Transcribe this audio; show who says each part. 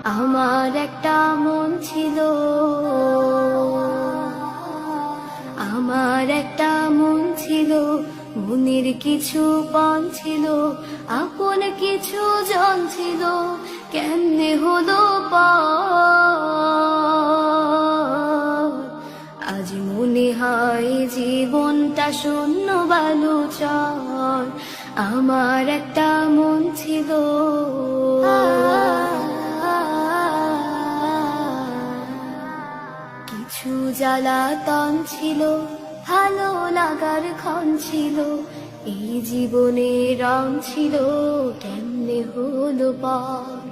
Speaker 1: আমার একটা মন ছিল, আমার একটা মন ছিল, মনের কিছু পণ ছিল, আপন কিছু জন ছিল, কেমনে হলো পর। আজ মনে হয় জীবনটা শূন্য বালুচর। আমার একটা মন ছিল, কিছু জ্বালাতন ছিল, ভালো লাগার ক্ষণ ছিল, এই জীবনে রং ছিল, কেমনে হলো পর।